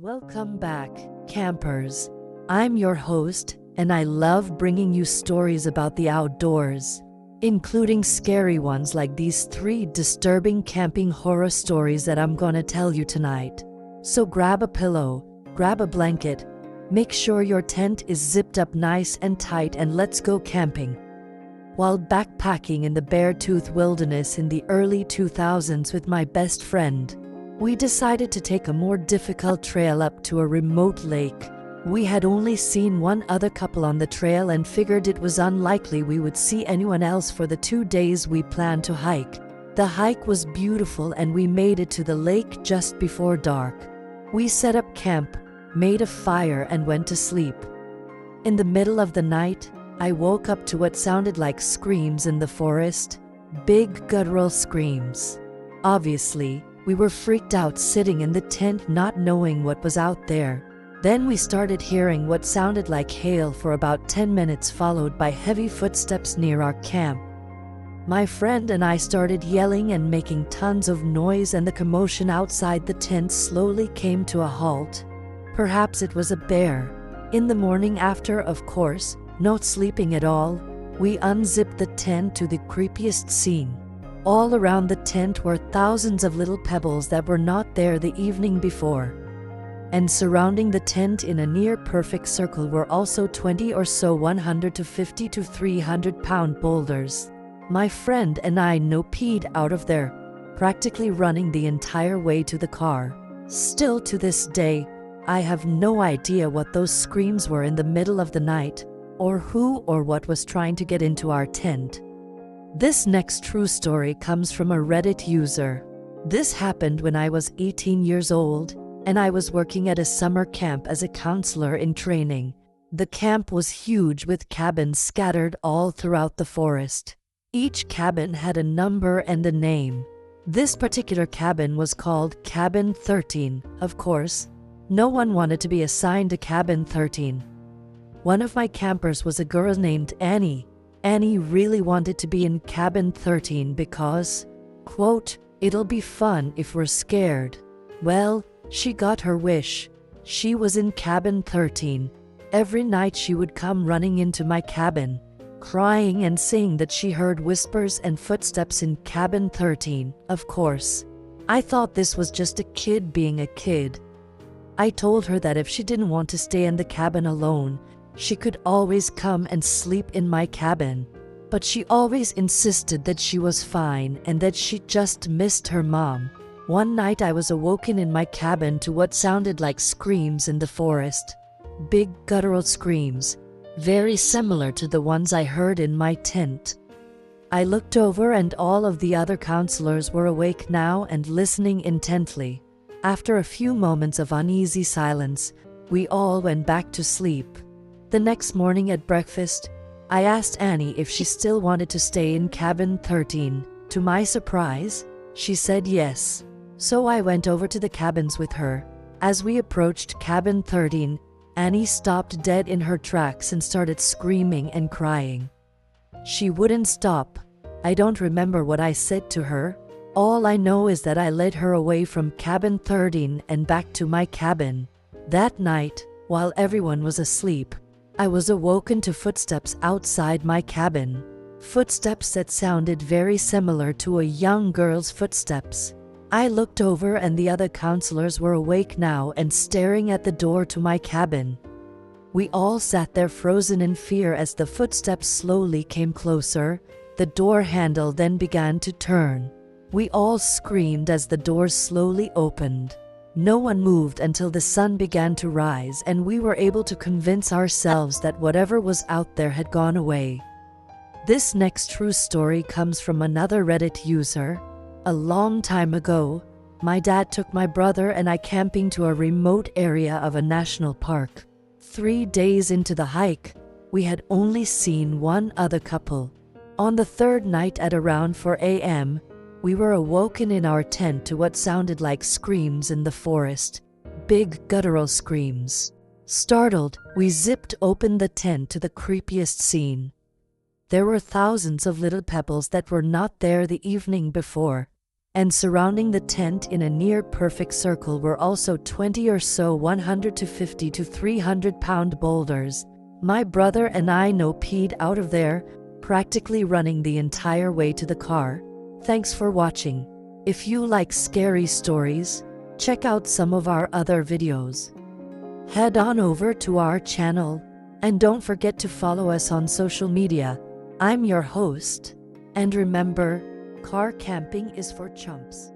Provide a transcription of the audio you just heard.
Welcome back, campers. I'm your host, and I love bringing you stories about the outdoors, including scary ones like these 3 disturbing camping horror stories that I'm gonna tell you tonight. So grab a pillow, grab a blanket, make sure your tent is zipped up nice and tight, and let's go camping. While backpacking in the Beartooth Wilderness in the early 2000s with my best friend, we decided to take a more difficult trail up to a remote lake. We had only seen one other couple on the trail and figured it was unlikely we would see anyone else for the 2 days we planned to hike. The hike was beautiful and we made it to the lake just before dark. We set up camp, made a fire, and went to sleep. In the middle of the night, I woke up to what sounded like screams in the forest, big guttural screams. Obviously, we were freaked out sitting in the tent not knowing what was out there. Then we started hearing what sounded like hail for about 10 minutes, followed by heavy footsteps near our camp. My friend and I started yelling and making tons of noise, and the commotion outside the tent slowly came to a halt. Perhaps it was a bear. In the morning after, of course, not sleeping at all, we unzipped the tent to the creepiest scene. All around the tent were thousands of little pebbles that were not there the evening before. And surrounding the tent in a near-perfect circle were also 20 or so 100 to 50 to 300-pound boulders. My friend and I peed out of there, practically running the entire way to the car. Still to this day, I have no idea what those screams were in the middle of the night, or who or what was trying to get into our tent. This next true story comes from a Reddit user. This happened when I was 18 years old, and I was working at a summer camp as a counselor in training. The camp was huge with cabins scattered all throughout the forest. Each cabin had a number and a name. This particular cabin was called Cabin 13, of course. No one wanted to be assigned to Cabin 13. One of my campers was a girl named Annie. Annie really wanted to be in Cabin 13 because, quote, "It'll be fun if we're scared." Well, she got her wish. She was in Cabin 13. Every night she would come running into my cabin, crying and saying that she heard whispers and footsteps in Cabin 13, of course. I thought this was just a kid being a kid. I told her that if she didn't want to stay in the cabin alone, she could always come and sleep in my cabin. But she always insisted that she was fine and that she just missed her mom. One night I was awoken in my cabin to what sounded like screams in the forest. Big guttural screams, very similar to the ones I heard in my tent. I looked over and all of the other counselors were awake now and listening intently. After a few moments of uneasy silence, we all went back to sleep. The next morning at breakfast, I asked Annie if she still wanted to stay in Cabin 13. To my surprise, she said yes. So I went over to the cabins with her. As we approached Cabin 13, Annie stopped dead in her tracks and started screaming and crying. She wouldn't stop. I don't remember what I said to her. All I know is that I led her away from Cabin 13 and back to my cabin. That night, while everyone was asleep, I was awoken to footsteps outside my cabin. Footsteps that sounded very similar to a young girl's footsteps. I looked over and the other counselors were awake now and staring at the door to my cabin. We all sat there frozen in fear as the footsteps slowly came closer. The door handle then began to turn. We all screamed as the doors slowly opened. No one moved until the sun began to rise and we were able to convince ourselves that whatever was out there had gone away. This next true story comes from another Reddit user. A long time ago, my dad took my brother and I camping to a remote area of a national park. 3 days into the hike, we had only seen one other couple. On the 3rd night at around 4 a.m., we were awoken in our tent to what sounded like screams in the forest, big guttural screams. Startled, we zipped open the tent to the creepiest scene. There were thousands of little pebbles that were not there the evening before. And surrounding the tent in a near-perfect circle were also 20 or so 100 to 50 to 300-pound boulders. My brother and I peed out of there, practically running the entire way to the car. Thanks for watching. If you like scary stories, check out some of our other videos. Head on over to our channel, and don't forget to follow us on social media. I'm your host, and remember, car camping is for chumps.